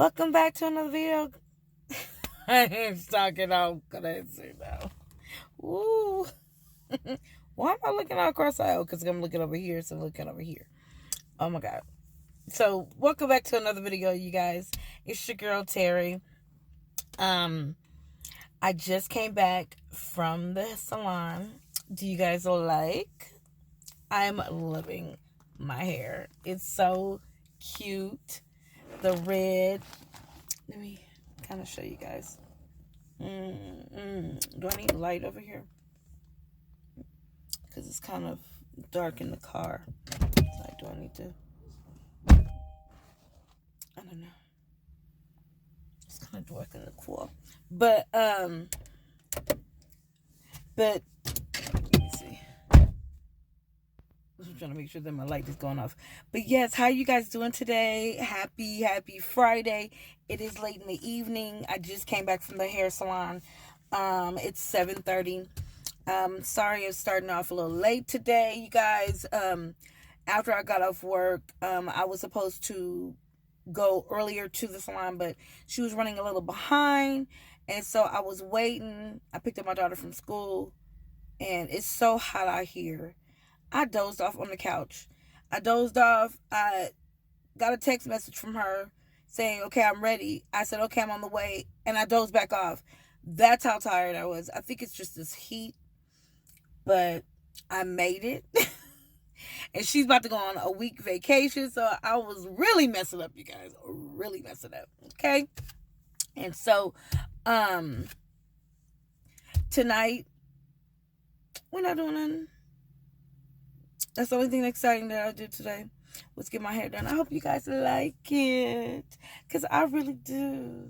Welcome back to another video. I ain't talking all crazy now. Woo. Why am I looking all cross-eyed? Because I'm looking over here, so I'm looking over here. Oh my God. So, welcome back to another video, you guys. It's your girl, Terry. I just came back from the salon. Do you guys like? I'm loving my hair. It's so cute. The red. Let me kind of show you guys. Do I need light over here? Because it's kind of dark in the car. So do I need to? I don't know. It's kind of dark in the car. But let me see. I'm trying to make sure that my light is going off. But yes, how you guys doing today? Happy Friday. It is late in the evening. I just came back from the hair salon. It's 7:30. Sorry I'm starting off a little late today, you guys. After I got off work, I was supposed to go earlier to the salon, but she was running a little behind, and so I was waiting. I picked up my daughter from school, and it's so hot out here. I dozed off on the couch. I dozed off. I got a text message from her saying, okay, I'm ready. I said, okay, I'm on the way. And I dozed back off. That's how tired I was. I think it's just this heat. But I made it. And she's about to go on a week vacation. So I was really messing up, you guys. Really messing up. Okay? And so, tonight, we're not doing nothing. That's the only thing exciting that I did today was get my hair done. I hope you guys like it, because I really do.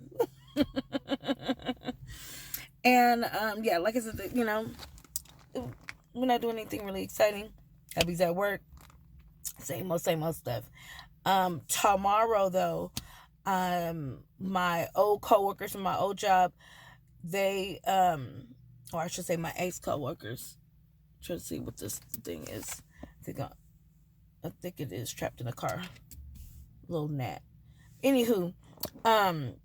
And yeah, like I said, we're not doing anything really exciting. Hubby's at work. Same old stuff. Tomorrow though, my old coworkers from my old job, they or I should say my ex coworkers. Trying to see what this thing is. I think it is trapped in a car. Little gnat. Anywho,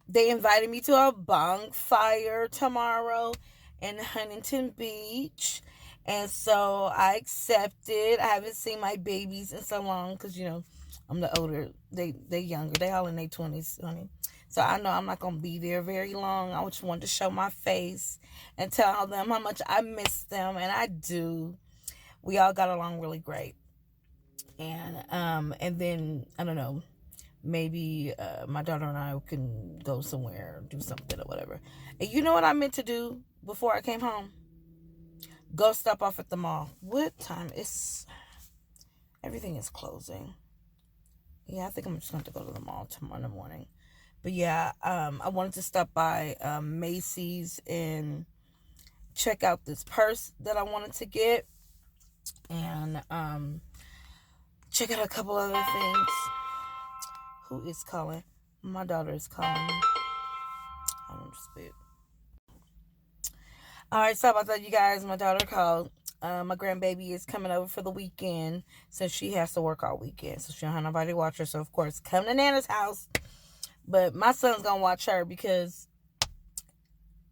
they invited me to a bonfire tomorrow in Huntington Beach. And so I accepted. I haven't seen my babies in so long because, I'm the older. They younger. They all in their 20s, honey. So I know I'm not going to be there very long. I just wanted to show my face and tell them how much I miss them. And I do. We all got along really great. And then, I don't know, maybe my daughter and I can go somewhere, do something or whatever. And you know what I meant to do before I came home? Go stop off at the mall. What time is... Everything is closing. Yeah, I think I'm just going to go to the mall tomorrow morning. But yeah, I wanted to stop by Macy's and check out this purse that I wanted to get. And check out a couple other things. Who is calling? My daughter is calling me. I don't spit. Alright, sorry about that, you guys. My daughter called. My grandbaby is coming over for the weekend since she has to work all weekend. So she don't have nobody to watch her. So, of course, come to Nana's house. But my son's going to watch her because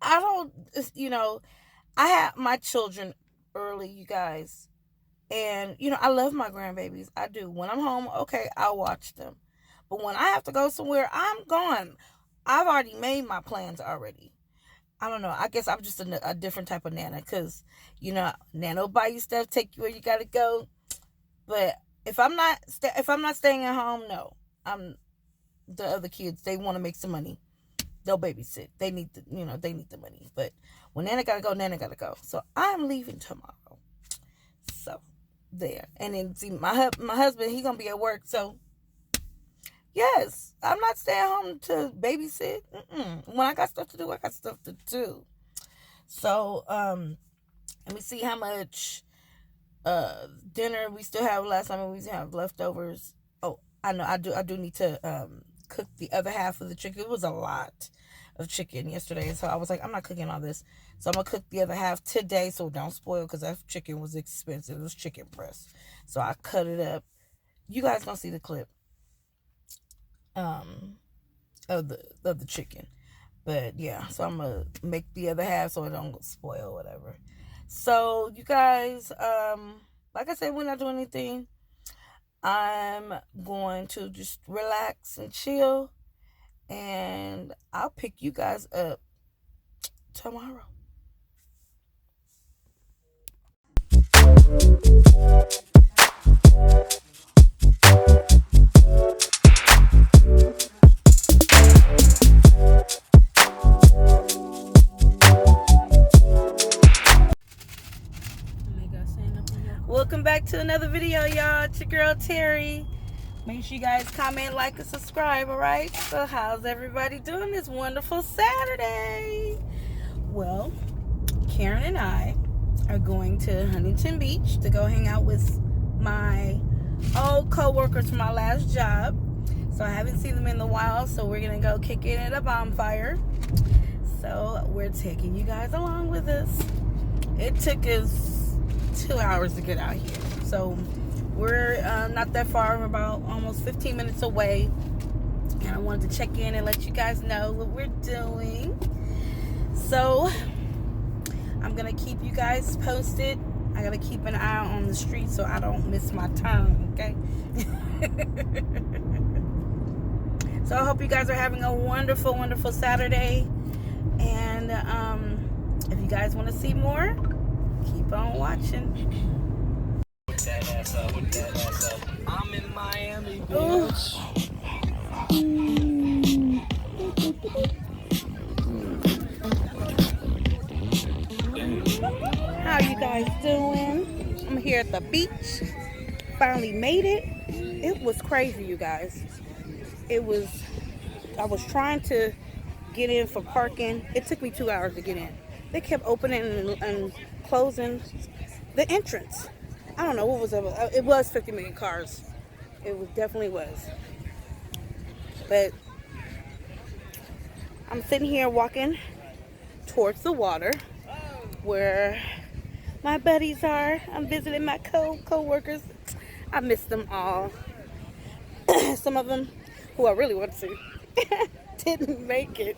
I don't, I have my children early, you guys. And, I love my grandbabies. I do. When I'm home, okay, I'll watch them. But when I have to go somewhere, I'm gone. I've already made my plans already. I don't know. I guess I'm just a different type of Nana. Because, Nana will buy you stuff, take you where you got to go. But if I'm not staying at home, no. The other kids, they want to make some money. They'll babysit. They need the money. But when Nana got to go, Nana got to go. So I'm leaving tomorrow. So there. And then see my husband, he gonna be at work, so yes, I'm not staying home to babysit. When I got stuff to do, I got stuff to do. So let me see how much dinner we still have. Last time we have leftovers. Oh, I know I do need to cook the other half of the chicken. It was a lot of chicken yesterday, and so I was like, I'm not cooking all this, so I'm gonna cook the other half today, so don't spoil, because that chicken was expensive. It was chicken breast, so I cut it up. You guys gonna see the clip. of the chicken. But yeah, so I'm gonna make the other half so it don't spoil or whatever. So you guys, like I said, we're not doing anything. I'm going to just relax and chill, and I'll pick you guys up tomorrow. Welcome back to another video, y'all. It's your girl Terry. Make sure you guys comment, like, and subscribe, alright? So how's everybody doing this wonderful Saturday? Well, Karen and I are going to Huntington Beach to go hang out with my old co-workers from my last job. So I haven't seen them in a while, so we're going to go kick it at a bonfire. So we're taking you guys along with us. It took us 2 hours to get out here. So we're not that far. We're about almost 15 minutes away. And I wanted to check in and let you guys know what we're doing. So I'm going to keep you guys posted. I got to keep an eye on the street so I don't miss my turn, okay? So I hope you guys are having a wonderful, wonderful Saturday. And if you guys want to see more, keep on watching. Put that ass up, put that ass up. I'm in Miami, bitch. How you guys doing? I'm here at the beach. Finally made it. It was crazy, you guys. I was trying to get in for parking. It took me 2 hours to get in. They kept opening and closing the entrance. I don't know what was up. It was 50 million cars. Definitely was. But I'm sitting here walking towards the water where my buddies are. I'm visiting my co-workers. I miss them all. Some of them who I really want to didn't make it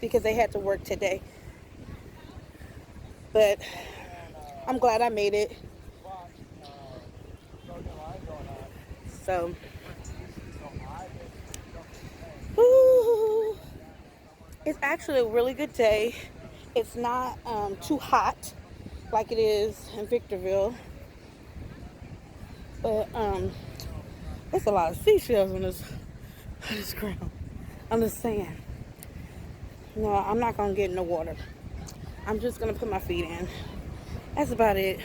because they had to work today. But I'm glad I made it. So, it's actually a really good day. It's not too hot like it is in Victorville. But there's a lot of seashells on this ground, on the sand. No, I'm not gonna get in the water. I'm just gonna put my feet in. That's about it.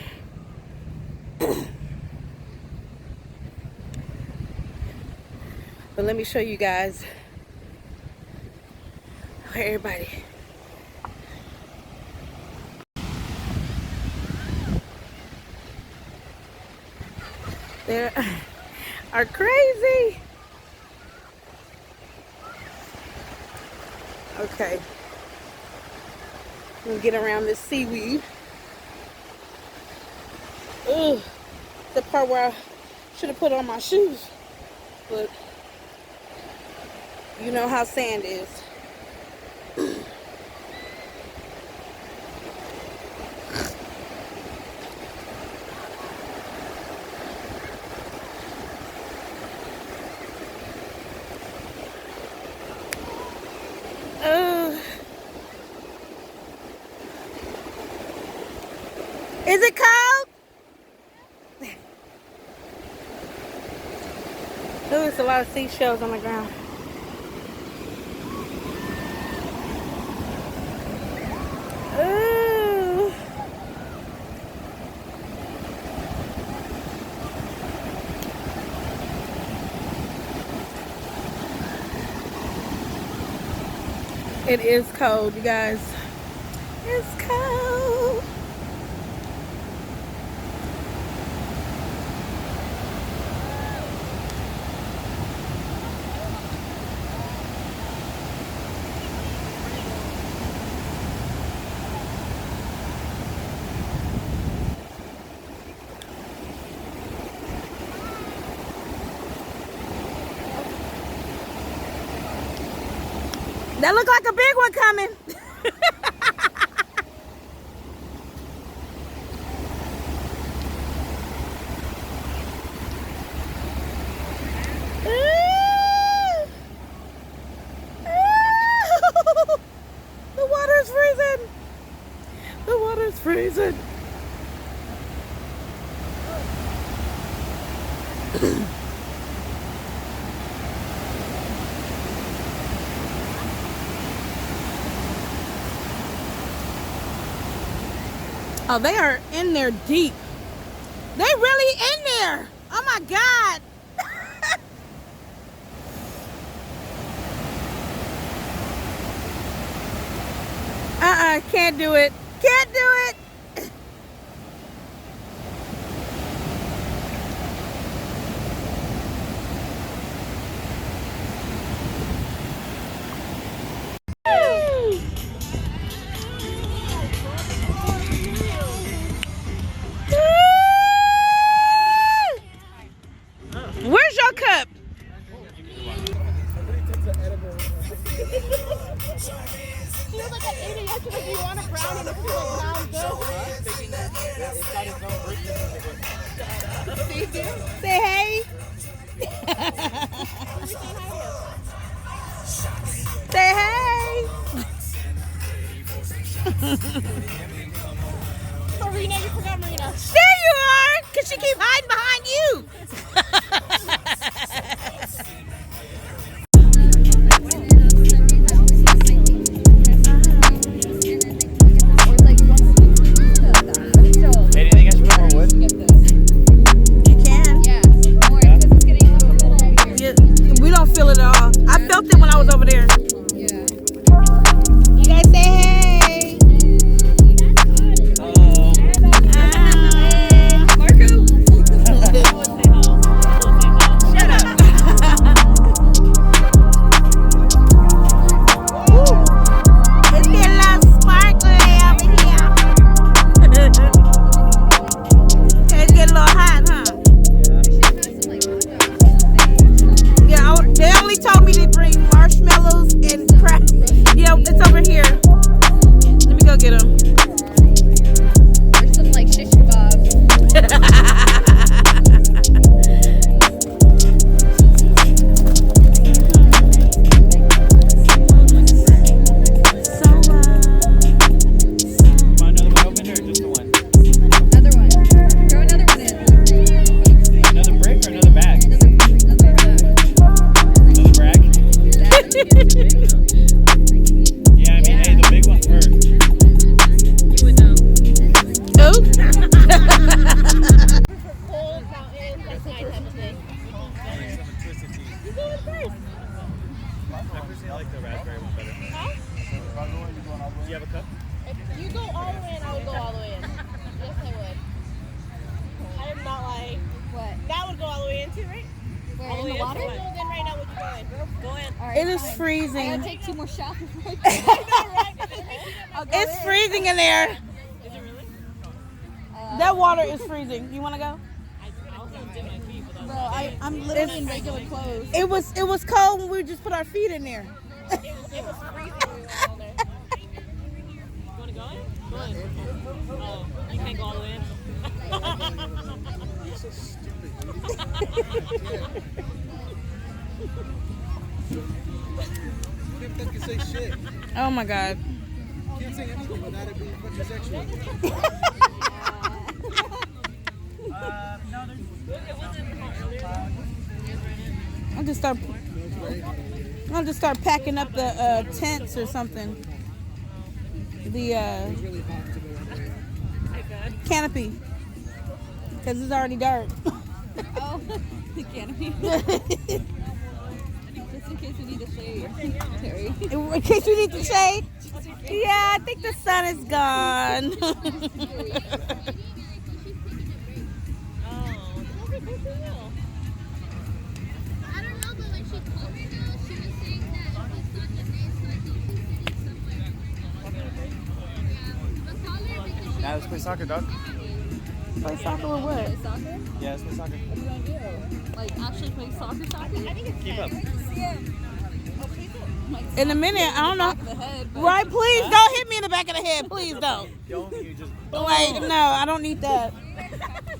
But let me show you guys where everybody. They are crazy. Okay. I'm gonna get around this seaweed. Ugh. The part where I should have put on my shoes. But you know how sand is. Is it cold? Oh, there's a lot of seashells on the ground. Ooh. It is cold, you guys. It's cold. That look like a big one coming. The water's freezing. The water's freezing. Oh, they are in there deep. They really in there. Oh my God. Can't do it. Can't do it. Where's your cup? She was like, I ate it yesterday. Do you want a brownie? And it's like, sounds good. Say hey. Say hey. Marina, you forgot Marina. There you are, because she keep hiding behind you. Hey, do you think I should put more wood? You can. Yeah, more because it's getting a little weird. Yeah, we don't feel it at all. I felt it when I was over there. Yeah. You guys say hey. Marco? Shut up. It's getting a little sparkly over here. It's getting a little hot, huh? Yeah, they only told me to bring marshmallows and crack. Yeah, it's over here. Let me go get them. There's some like shish kebabs. You want another one open or just the one? Another one. Throw another one in. Another brick or another bag? Another Another brag? Yeah, I mean, hey, the big one first. You would know. Oh. Cold mountain. That's nighttime today. You go in first. I personally like the raspberry one better. Huh? Do you have a cup? If you go all the way in, I would go all the way in. Yes, I would. I am not lying. What? That would go all the way in too, right? Where, in the water? If you goes in right now, would you go in? Go in. All right, It is fine. I freezing. gotta take 2 more shots. It's freezing in there. Is it really? That water is freezing. You want to go? Bro, I'm literally in regular clothes. It was cold when we just put our feet in there. It was freezing when we were all there. You want to go in? Go in. Oh, you can't go all the way in? You're so stupid. You can't fucking say shit. Oh my God. You can't say anything without it being fucking sexual. I'll just start packing up the tents or something. The It's really hot to go out there. canopy, because it's already dark. Oh, the canopy. Just in case we need the shade, Terry. In case we need the shade. Yeah, I think the sun is gone. I don't know, but when she told me though, she was saying that it's not the day, so I think we can eat somewhere. Yeah, but call her because she Now let's play soccer, dog. Play soccer or what? Play soccer? Yeah, let's play soccer. What do you want to do? Like actually play soccer? Keep up. Yeah. In a minute, I don't know. Right, please don't hit me in the back of the head. Please don't. You just Wait, no, I don't need that.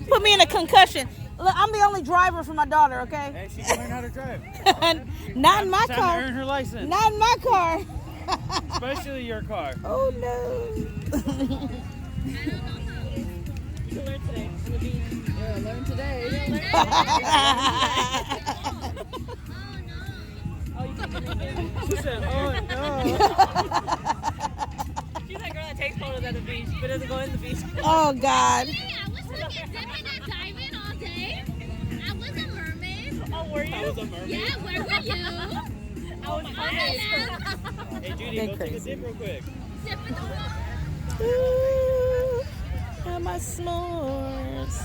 Put me in a concussion. Look, I'm the only driver for my daughter, okay? Hey, she can learn how to drive. Not in my Time car. to earn her license. Not in my car. Especially your car. Oh no. You learn today on the beach. Yeah, learn today. Oh, you can't get naked? She said, oh no. She's that girl that takes photos at the beach, but doesn't go in the beach. Oh God. Yeah, I was fucking dipping and diving all day. I was a mermaid. Oh, were you? I was a mermaid. Yeah, where were you? I was Hey, Judy, They're go take a crazy. dip real quick. Dipping the water. Ooh, have my s'mores.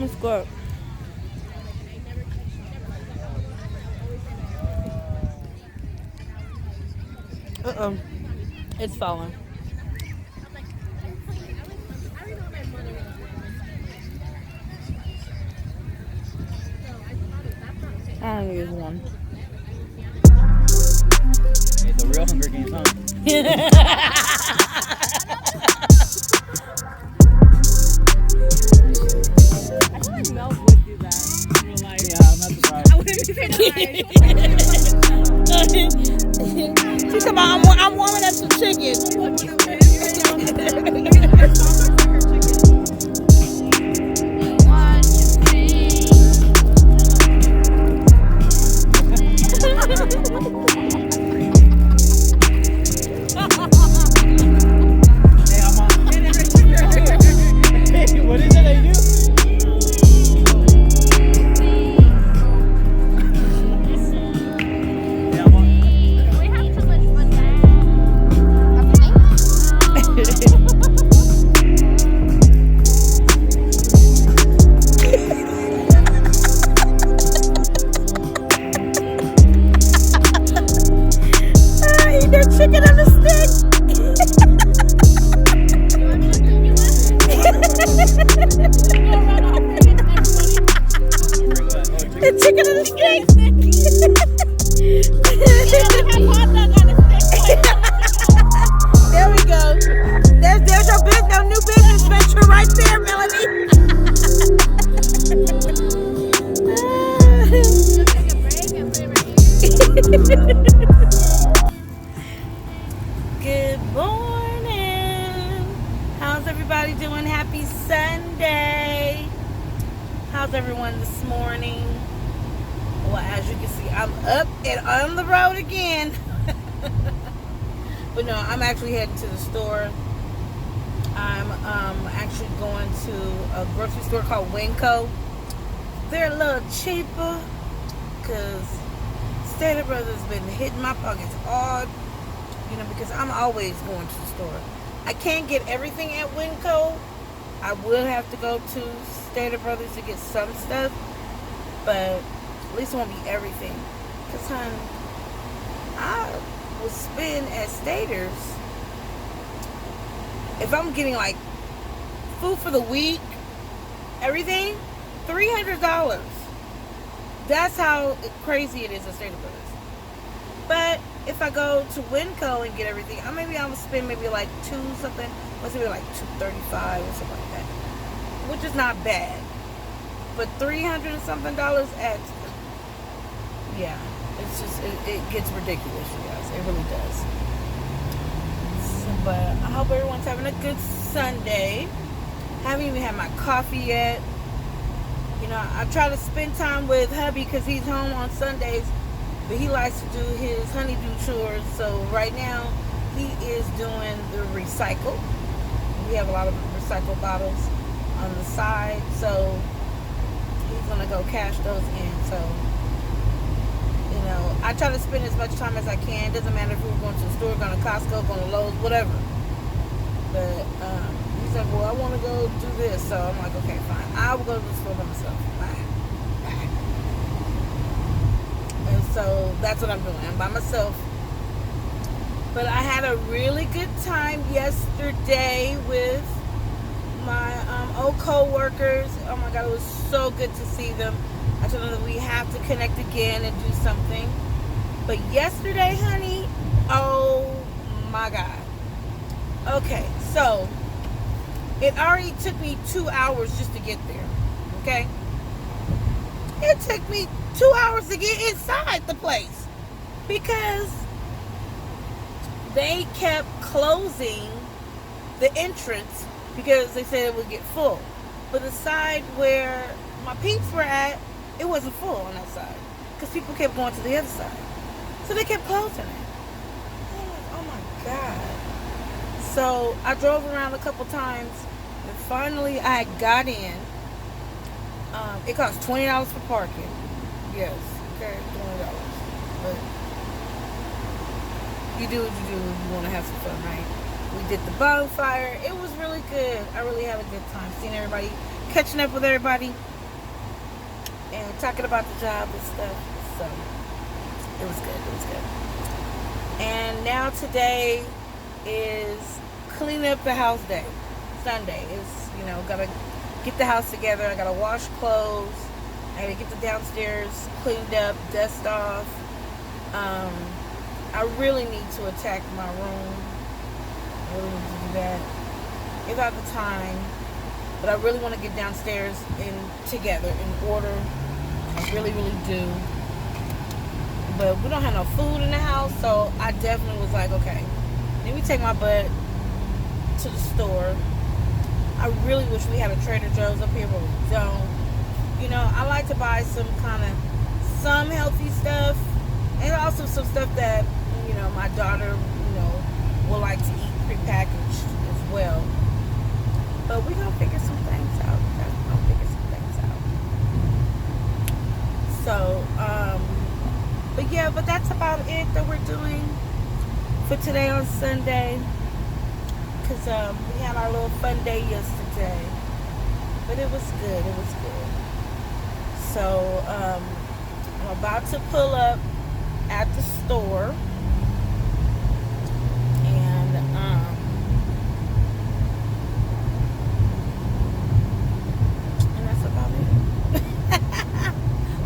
Let's go. Uh-oh. It's falling. I only use one. Hey, the real Hunger Games, huh? I feel like Mel would do that in real life. Yeah, I'm not surprised. I wouldn't be surprised. She's talking about, I'm warming up some chicken. Hey, I'm on. Hey, what is it that you do? Hey, I'm on. We have too much fun Eat that chicken on the stick. The chicken on the stick. There we go. There's your new business venture right there, Melanie. Good morning. How's everybody doing? Happy Sunday. How's everyone this morning? Well, as you can see, I'm up and on the road again. But no, I'm actually heading to the store. I'm actually going to a grocery store called Winco. They're a little cheaper because Stater Brothers been hitting my pockets hard. Because I'm always going to the store. I can't get everything at Winco. I will have to go to Stater Brothers to get some stuff, but at least it won't be everything. Because, hon, I will spend at Stater's, if I'm getting like food for the week, everything, $300. That's how crazy it is at Stater Brothers. But if I go to Winco and get everything, I'm gonna spend maybe like $235 or something like that, which is not bad. But $300 and something at, yeah, it's just it gets ridiculous, you guys. It really does. So, but I hope everyone's having a good Sunday. Haven't even had my coffee yet. I try to spend time with hubby because he's home on Sundays. But he likes to do his honeydew chores. So right now, he is doing the recycle. We have a lot of recycle bottles on the side. So he's going to go cash those in. So, I try to spend as much time as I can. Doesn't matter if we're going to the store, going to Costco, going to Lowe's, whatever. But he's like, well, I want to go do this. So I'm like, okay, fine. I will go to the store by myself. Bye. And so that's what I'm doing. I'm by myself. But I had a really good time yesterday with my old co-workers. Oh my God, it was so good to see them. I told them that we have to connect again and do something. But yesterday, honey, oh my God. Okay, so it already took me 2 hours just to get there. Okay? It took me 2 hours to get inside the place because they kept closing the entrance because they said it would get full. But the side where my peeps were at, it wasn't full on that side because people kept going to the other side. So they kept closing it. I'm like, oh my God. So I drove around a couple times and finally I got in. It costs $20 for parking. Yes, okay, $20. But you do what you do when you want to have some fun, right? We did the bonfire. It was really good. I really had a good time seeing everybody, catching up with everybody, and talking about the job and stuff. So it was good. It was good. And now today is clean up the house day. Sunday is, gotta get the house together. I gotta wash clothes. I gotta get the downstairs cleaned up, dust off. I really need to attack my room. I really need to do that if I have the time. But I really want to get downstairs together in order. I really, really do. But we don't have no food in the house, so I definitely was like, okay, let me take my butt to the store. I really wish we had a Trader Joe's up here, but we don't. I like to buy some healthy stuff, and also some stuff that, my daughter, will like to eat prepackaged as well. But we're going to figure some things out. So, but that's about it that we're doing for today on Sunday. Because we had our little fun day yesterday. But it was good. It was good. So, I'm about to pull up at the store.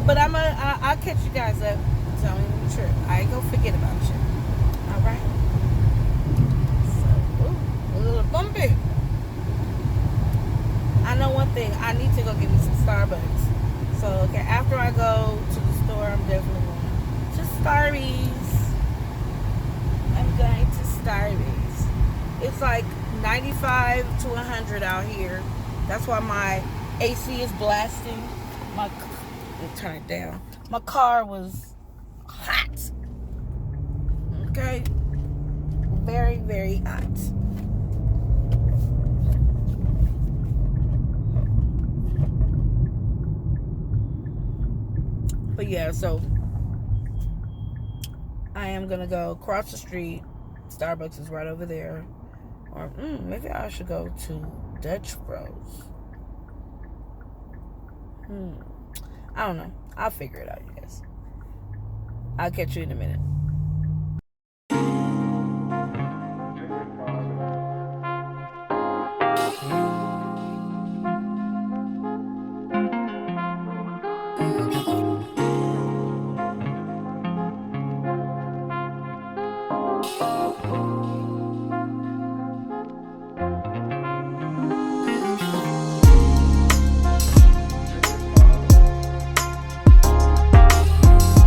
But I'll catch you guys up. Tell me the truth. I ain't gonna forget about you. Alright? So, a little bumpy. I know one thing. I need to go get me some Starbucks. So, okay, after I go to the store, I'm definitely going to Starbucks. I'm going to Starbucks. It's like 95 to 100 out here. That's why my AC is blasting. Turn it down. My car was hot. Okay? Very, very hot. But yeah, so I am gonna go across the street. Starbucks is right over there. Or maybe I should go to Dutch Bros. I don't know. I'll figure it out, you guys. I'll catch you in a minute.